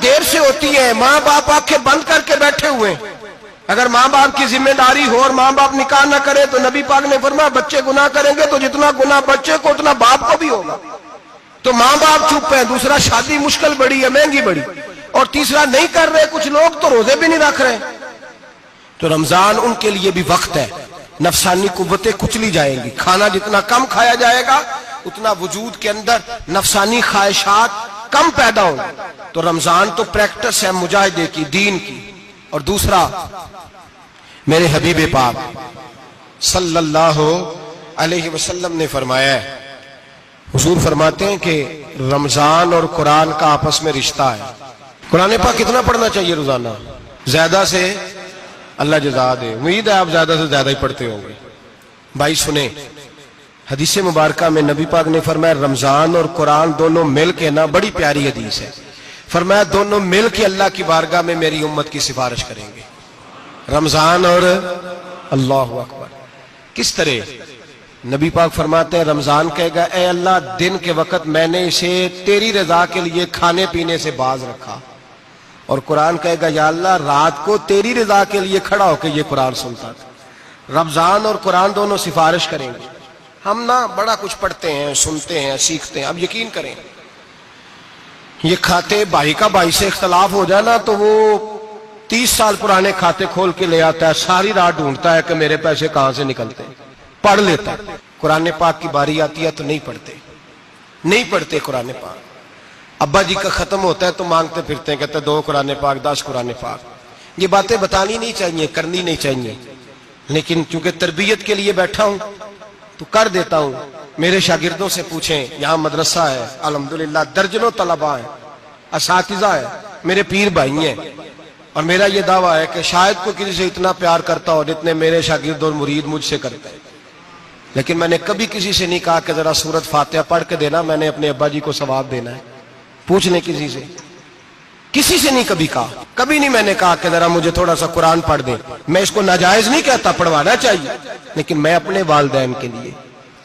دیر سے ہوتی ہیں، ماں باپ آنکھیں بند کر کے بیٹھے ہوئے ہیں۔ اگر ماں باپ کی ذمہ داری ہو اور ماں باپ نکاح نہ کرے تو نبی پاک نے فرمایا بچے گناہ کریں گے تو جتنا گناہ بچے کو اتنا باپ کو بھی ہوگا۔ تو ماں باپ چپ ہیں، دوسرا شادی مشکل بڑی ہے، مہنگی بڑی، اور تیسرا نہیں کر رہے کچھ لوگ تو روزے بھی نہیں رکھ رہے۔ تو رمضان ان کے لیے بھی وقت ہے، نفسانی قوتیں کچلی جائیں گی، کھانا جتنا کم کھایا جائے گا اتنا وجود کے اندر نفسانی خواہشات کم پیدا ہوں۔ تو رمضان تو پریکٹس ہے مجاہدے کی، دین کی۔ اور دوسرا، میرے حبیب پاک صلی اللہ علیہ وسلم نے فرمایا ہے، حضور فرماتے ہیں کہ رمضان اور قرآن کا آپس میں رشتہ ہے۔ قرآن پاک کتنا پڑھنا چاہیے روزانہ؟ زیادہ سے اللہ جزا دے، امید ہے آپ زیادہ سے زیادہ ہی پڑھتے ہوں گے۔ بھائی سنیں، حدیث مبارکہ میں نبی پاک نے فرمایا رمضان اور قرآن دونوں مل کے نا، بڑی پیاری حدیث ہے، فرمایا دونوں مل کے اللہ کی بارگاہ میں میری امت کی سفارش کریں گے، رمضان اور اللہ اکبر۔ کس طرح؟ نبی پاک فرماتے ہیں رمضان کہے گا اے اللہ دن کے وقت میں نے اسے تیری رضا کے لیے کھانے پینے سے باز رکھا، اور قرآن کہے گا یا اللہ رات کو تیری رضا کے لیے کھڑا ہو کے یہ قرآن سنتا تھا۔ رمضان اور قرآن دونوں سفارش کریں گے۔ ہم نا بڑا کچھ پڑھتے ہیں، سنتے ہیں، سیکھتے ہیں، اب یقین کریں یہ کھاتے بھائی کا بھائی سے اختلاف ہو جائے نا تو وہ 30 سال پرانے کھاتے کھول کے لے آتا ہے، ساری رات ڈھونڈتا ہے کہ میرے پیسے کہاں سے نکلتے ہیں، پڑھ لیتا ہے۔ قرآن پاک کی باری آتی ہے تو نہیں پڑھتے قرآن پاک۔ ابا جی کا ختم ہوتا ہے تو مانگتے پھرتے ہیں، کہتے ہیں 2 قرآن پاک، 10 قرآن پاک۔ یہ باتیں بتانی نہیں چاہیے، کرنی نہیں چاہیے، لیکن چونکہ تربیت کے لیے بیٹھا ہوں تو کر دیتا ہوں۔ میرے شاگردوں سے پوچھیں، یہاں مدرسہ ہے الحمدللہ، درجنوں طلباء ہیں، اساتذہ ہیں، میرے پیر بھائی ہیں، اور میرا یہ دعویٰ ہے کہ شاید کوئی کسی سے اتنا پیار کرتا ہو جتنے میرے شاگرد اور مرید مجھ سے کرتے ہیں، لیکن میں نے کبھی کسی سے نہیں کہا کہ ذرا سورت فاتحہ پڑھ کے دینا، میں نے اپنے ابا جی کو ثواب دینا ہے۔ پوچھ لیں کسی سے نہیں کبھی کہا، کبھی نہیں میں نے کہا کہ ذرا مجھے تھوڑا سا قرآن پڑھ دیں۔ میں اس کو ناجائز نہیں کہتا، پڑھوانا چاہیے، لیکن میں اپنے والدین کے لیے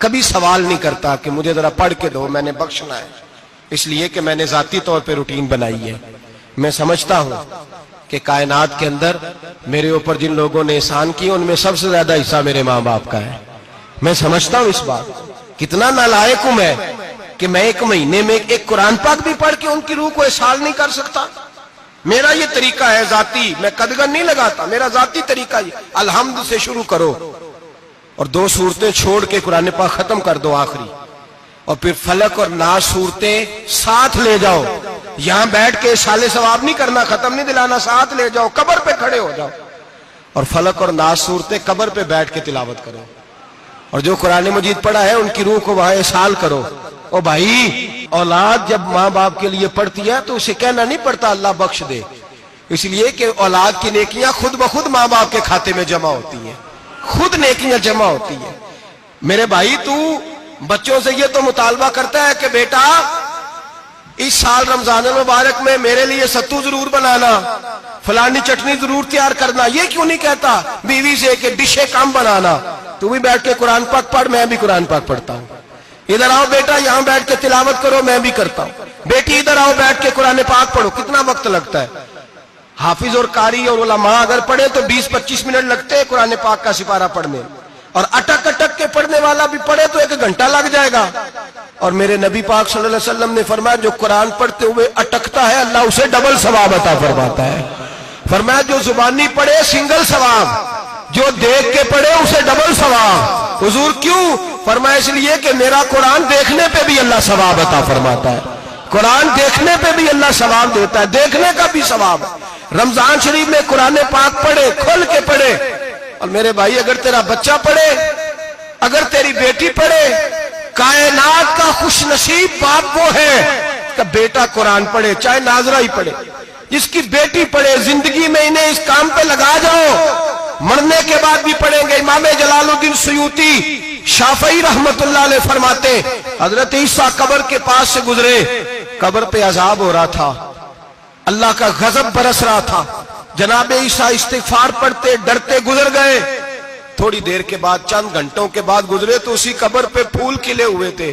کبھی سوال نہیں کرتا کہ مجھے ذرا پڑھ کے دو، میں نے بخشنا ہے، اس لیے کہ میں نے ذاتی طور پہ روٹین بنائی ہے۔ میں سمجھتا ہوں کہ کائنات کے اندر میرے اوپر جن لوگوں نے احسان کیے ان میں سب سے زیادہ حصہ میرے ماں باپ کا ہے۔ میں سمجھتا ہوں اس بات، کتنا نالائق ہوں میں کہ میں 1 مہینے میں ایک قرآن پاک بھی پڑھ کے ان کی روح کو احسال نہیں کر سکتا۔ میرا یہ طریقہ ہے ذاتی، میں قدغن نہیں لگاتا، میرا ذاتی طریقہ یہ، الحمد سے شروع کرو اور 2 سورتیں چھوڑ کے قرآن پاک ختم کر دو آخری، اور پھر فلق اور ناس صورتیں ساتھ لے جاؤ۔ یہاں بیٹھ کے سال ثواب نہیں کرنا، ختم نہیں دلانا، ساتھ لے جاؤ، قبر پہ کھڑے ہو جاؤ اور فلق اور ناس صورتیں قبر پہ بیٹھ کے تلاوت کرو، اور جو قرآن مجید پڑھا ہے ان کی روح کو وہاں احسال کرو۔ او بھائی، اولاد جب ماں باپ کے لیے پڑھتی ہے تو اسے کہنا نہیں پڑتا اللہ بخش دے، اس لیے کہ اولاد کی نیکیاں خود بخود ماں باپ کے کھاتے میں جمع ہوتی ہیں، خود نیکیاں جمع ہوتی ہیں۔ میرے بھائی تو بچوں سے یہ تو مطالبہ کرتا ہے کہ بیٹا اس سال رمضان المبارک میں میرے لیے ستو ضرور بنانا، فلانی چٹنی ضرور تیار کرنا، یہ کیوں نہیں کہتا بیوی سے کہ ڈشیں کم بنانا، تو بھی بیٹھ کے قرآن پاک پڑھ، میں بھی قرآن پاک پڑھتا ہوں۔ ادھر آؤ بیٹا یہاں بیٹھ کے تلاوت کرو، میں بھی کرتا ہوں۔ بیٹی ادھر آؤ بیٹھ کے قرآن پاک پڑھو۔ کتنا وقت لگتا ہے؟ حافظ اور قاری اور علماء اگر پڑھے تو 20-25 منٹ لگتے ہیں قرآن پاک کا سپارہ پڑھنے، اور اٹک اٹک کے پڑھنے والا بھی پڑھے تو 1 گھنٹہ لگ جائے گا۔ اور میرے نبی پاک صلی اللہ علیہ وسلم نے فرمایا جو قرآن پڑھتے ہوئے اٹکتا ہے اللہ اسے ڈبل ثواب عطا فرماتا ہے۔ فرمایا جو زبانی پڑھے سنگل ثواب، جو دیکھ کے پڑھے اسے ڈبل ثواب۔ حضور کیوں؟ فرمایا اس لیے کہ میرا قرآن دیکھنے پہ بھی اللہ ثواب عطا فرماتا ہے، قرآن دیکھنے پہ بھی اللہ ثواب دیتا ہے، دیکھنے کا بھی ثواب۔ رمضان شریف میں قرآن پاک پڑھے، کھول کے پڑھے۔ اور میرے بھائی اگر تیرا بچہ پڑھے، اگر تیری بیٹی پڑھے، کائنات کا خوش نصیب باپ وہ ہے کہ بیٹا قرآن پڑھے، چاہے ناظرہ ہی پڑھے، جس کی بیٹی پڑھے۔ زندگی میں انہیں اس کام پہ لگا جاؤ، مرنے کے بعد بھی پڑھیں گے۔ امام جلال الدین سیوطی شافعی رحمت اللہ علیہ فرماتے حضرت عیسیٰ قبر کے پاس سے گزرے، قبر پہ عذاب ہو رہا تھا، اللہ کا غضب برس رہا تھا، جناب عیسیٰ استغفار پڑھتے ڈرتے گزر گئے۔ تھوڑی دیر کے بعد، چند گھنٹوں کے بعد گزرے تو اسی قبر پہ پھول کھلے ہوئے تھے،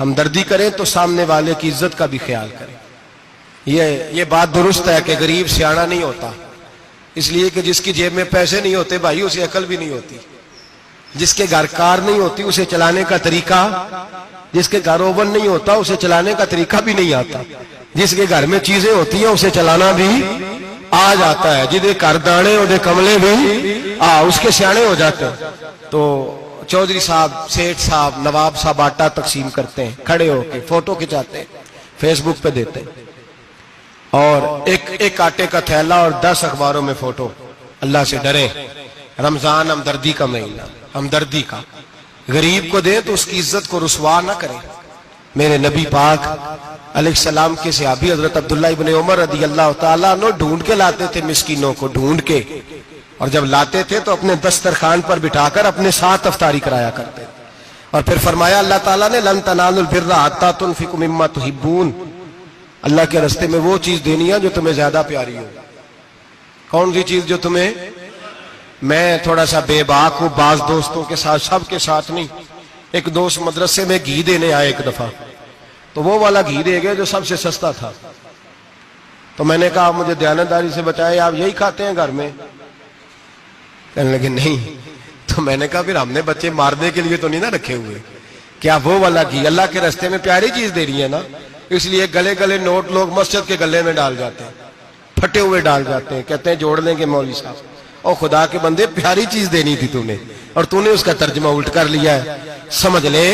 ہمدردی کریں تو سامنے والے کی عزت کا بھی خیال کریں. یہ بات درست ہے کہ غریب سیاڑا نہیں ہوتا، اس لیے کہ جس کی جیب میں پیسے نہیں ہوتے بھائی اسے عقل بھی نہیں ہوتی. جس کے گھر کار نہیں ہوتی اسے چلانے کا طریقہ، جس کے گھر اوون نہیں ہوتا اسے چلانے کا طریقہ بھی نہیں آتا. جس کے گھر میں چیزیں ہوتی ہیں اسے چلانا بھی آ جاتا ہے. جدے گھر دانے اودے کملے بھی اس کے سیانے ہو جاتے ہیں. تو چودھری صاحب، سیٹھ صاحب، نواب صاحب آٹا تقسیم کرتے ہیں، کھڑے ہو کے فوٹو کھچاتے ہیں، فیس بک پہ دیتے ہیں، اور ایک آٹے کا تھیلا اور 10 اخباروں میں فوٹو. اللہ سے ڈریں، رمضان ہمدردی کا مہینہ، ہمدردی کا. غریب کو دیں تو اس کی عزت کو رسوا نہ کریں. میرے نبی پاک علیہ السلام کے صحابی حضرت عبداللہ ابن عمر رضی اللہ تعالیٰ عنہ ڈھونڈ کے لاتے تھے مسکینوں کو، ڈھونڈ کے، اور جب لاتے تھے تو اپنے دسترخوان پر بٹھا کر اپنے ساتھ افطاری کرایا کرتے. اور پھر فرمایا اللہ تعالیٰ نے لن تنالوا البر حتی تنفقوا مما تحبون، اللہ کے راستے میں وہ چیز دینی ہے جو تمہیں زیادہ پیاری ہو. کون سی چیز جو تمہیں؟ میں تھوڑا سا بے باک ہوں، بعض دوستوں کے ساتھ، سب کے ساتھ نہیں. ایک دوست مدرسے میں گھی دینے آئے ایک دفعہ، تو وہ والا گھی دے گئے جو سب سے سستا تھا. تو میں نے کہا مجھے دیانتداری سے بچائے، آپ یہی کھاتے ہیں گھر میں؟ کہنے لگے نہیں. تو میں نے کہا پھر ہم نے بچے مارنے کے لیے تو نہیں نہ رکھے ہوئے، کیا وہ والا گھی اللہ کے راستے میں پیاری چیز دے رہی ہے نا. اس لیے گلے گلے نوٹ لوگ مسجد کے گلے میں ڈال جاتے ہیں، پھٹے ہوئے ڈال جاتے ہیں، کہتے ہیں جوڑ لیں گے مولوی صاحب. اور خدا کے بندے پیاری چیز دینی تھی تو نے، اور تو نے اس کا ترجمہ الٹ کر لیا ہے. سمجھ لے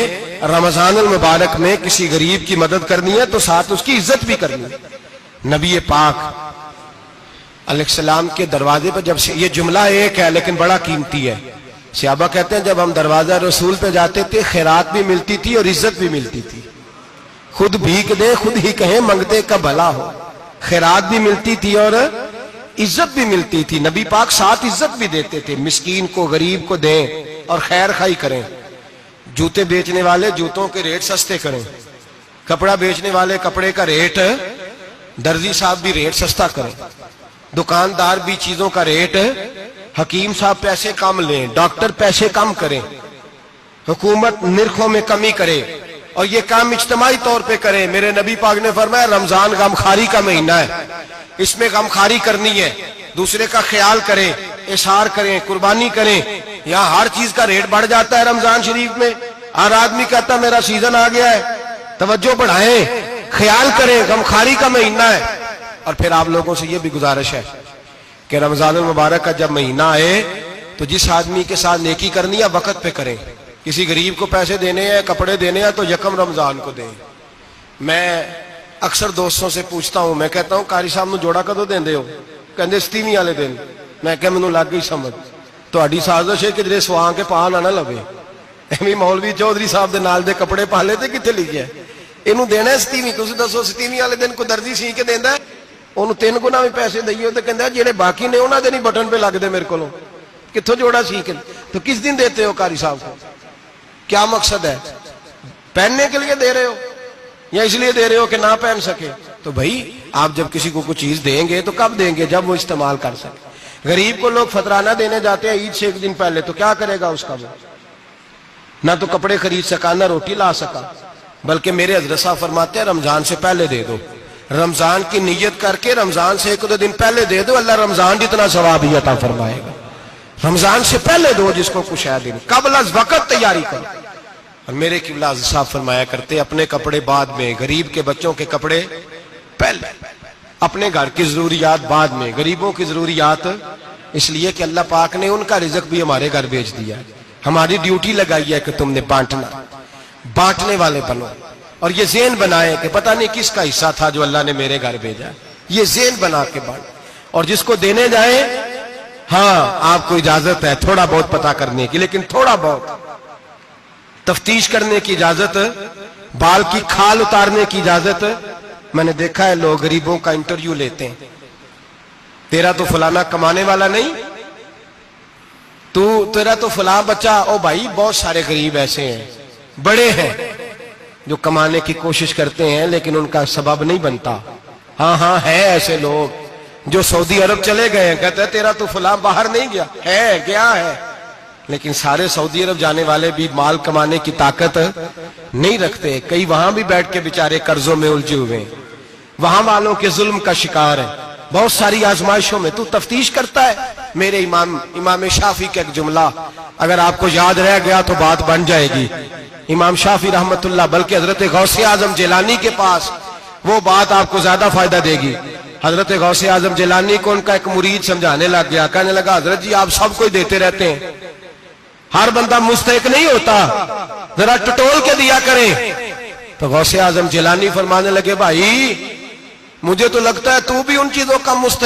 رمضان المبارک میں کسی غریب کی مدد کرنی ہے تو ساتھ اس کی عزت بھی کرنی ہے. نبی پاک علیہ السلام کے دروازے پر جب یہ جملہ ایک ہے لیکن بڑا قیمتی ہے. صحابہ کہتے ہیں جب ہم دروازہ رسول پہ جاتے تھے خیرات بھی ملتی تھی اور عزت بھی ملتی تھی. خود بھیک دے خود ہی کہیں منگتے کا بھلا ہو. خیرات بھی ملتی تھی اور عزت بھی ملتی تھی. نبی پاک ساتھ عزت بھی دیتے تھے. مسکین کو، غریب کو دیں اور خیر خائی کریں. جوتے بیچنے والے جوتوں کے ریٹ سستے کریں، کپڑا بیچنے والے کپڑے کا ریٹ، درزی صاحب بھی ریٹ سستا کریں، دکاندار بھی چیزوں کا ریٹ، حکیم صاحب پیسے کم لیں، ڈاکٹر پیسے کم کریں، حکومت نرخوں میں کمی کرے، اور یہ کام اجتماعی طور پہ کریں. میرے نبی پاک نے فرمایا رمضان غمخواری کا مہینہ ہے، اس میں غمخواری کرنی ہے، دوسرے کا خیال کریں، اظہار کریں، قربانی کریں. یہاں ہر چیز کا ریٹ بڑھ جاتا ہے رمضان شریف میں. ہر آدمی کہتا میرا سیزن آ گیا ہے، توجہ بڑھائیں، خیال کریں، غمخواری کا مہینہ ہے. اور پھر آپ لوگوں سے یہ بھی گزارش ہے کہ رمضان المبارک کا جب مہینہ آئے تو جس آدمی کے ساتھ نیکی کرنی ہے وقت پہ کریں. کسی غریب کو پیسے دینے ہیں، کپڑے دینے ہیں تو یکم رمضان کو دیں. میں اکثر دوستوں سے پوچھتا ہوں، میں کہتا ہوں قاری صاحب نو جوڑا کدو دیندے ہو؟ کہندے 27 والے دن. میں کہ مینوں لگ گئی سمجھ، تہاڈی سازش ہے کہ جڑے سواں کے پاں نہ لوے. ایویں مولوی چودھری صاحب دے نال دے کپڑے پا لے تے کتے لکھیا ہے اینوں دینا 27. تسی دسو 27 والے دن کو درزی سی کے دیندا ہے، اونوں 3 گنا بھی پیسے دئیے تے کہندا جڑے باقی نے انہاں دے نہیں بٹن پہ لگ دے میرے کولوں، کتھوں جوڑا سی کے. تو کس دن دیتے ہو قاری صاحب کو؟ کیا مقصد ہے؟ پہننے کے لیے دے رہے ہو یا اس لیے دے رہے ہو کہ نہ پہن سکے؟ تو بھائی آپ جب کسی کو کوئی چیز دیں گے تو کب دیں گے؟ جب وہ استعمال کر سکے. غریب کو لوگ فطرانہ دینے جاتے ہیں عید سے ایک دن پہلے، تو کیا کرے گا اس کا؟ وہ نہ تو کپڑے خرید سکا نہ روٹی لا سکا. بلکہ میرے حضرت صاحب فرماتے ہیں رمضان سے پہلے دے دو، رمضان کی نیت کر کے رمضان سے 1-2 دن پہلے دے دو، اللہ رمضان جتنا ثواب ہی عطا فرمائے گا. رمضان سے پہلے دو جس کو کچھ ہے دن، قبل از وقت تیاری کرو. اور میرے قبلہ صاحب فرمایا کرتے اپنے کپڑے بعد میں، غریب کے بچوں کے کپڑے پہلے، اپنے گھر کی ضروریات بعد میں، غریبوں کی ضروریات. اس لیے کہ اللہ پاک نے ان کا رزق بھی ہمارے گھر بھیج دیا ہے. ہماری ڈیوٹی لگائی ہے کہ تم نے بانٹنا، بانٹنے والے بنو. اور یہ ذہن بنائے کہ پتہ نہیں کس کا حصہ تھا جو اللہ نے میرے گھر بھیجا. یہ ذہن بنا کے بانٹ. اور جس کو دینے جائیں، ہاں آپ کو اجازت ہے تھوڑا بہت پتہ کرنے کی، لیکن تھوڑا بہت تفتیش کرنے کی اجازت، بال کی کھال اتارنے کی اجازت. میں نے دیکھا ہے لوگ غریبوں کا انٹرویو لیتے ہیں، تیرا تو فلانا کمانے والا نہیں، تیرا تو فلاں بچہ. او بھائی بہت سارے غریب ایسے ہیں، بڑے ہیں جو کمانے کی کوشش کرتے ہیں لیکن ان کا سبب نہیں بنتا. ہاں ہے ایسے لوگ جو سعودی عرب چلے گئے ہیں، کہتے ہیں تیرا تو فلاں باہر نہیں گیا ہے، گیا ہے، لیکن سارے سعودی عرب جانے والے بھی مال کمانے کی طاقت نہیں رکھتے، کئی وہاں بھی بیٹھ کے بیچارے قرضوں میں الجھے ہوئے ہیں، وہاں والوں کے ظلم کا شکار ہے، بہت ساری آزمائشوں میں تو تفتیش کرتا ہے۔ میرے امام شافعی کا ایک جملہ اگر آپ کو یاد رہ گیا تو بات بن جائے گی۔ امام شافعی رحمت اللہ، بلکہ حضرت غوث اعظم جیلانی کے پاس وہ بات آپ کو زیادہ فائدہ دے گی۔ حضرت غوث اعظم جیلانی کو ان کا ایک مرید سمجھانے لگ گیا، کہنے لگا حضرت جی آپ سب کو ہی دیتے رہتے ہیں، ہر بندہ مستحق نہیں ہوتا، ذرا ٹٹول کے دیا کریں۔ تو غوث اعظم جیلانی فرمانے لگے بھائی مجھے تو لگتا ہے تو بھی ان چیزوں کا مستحق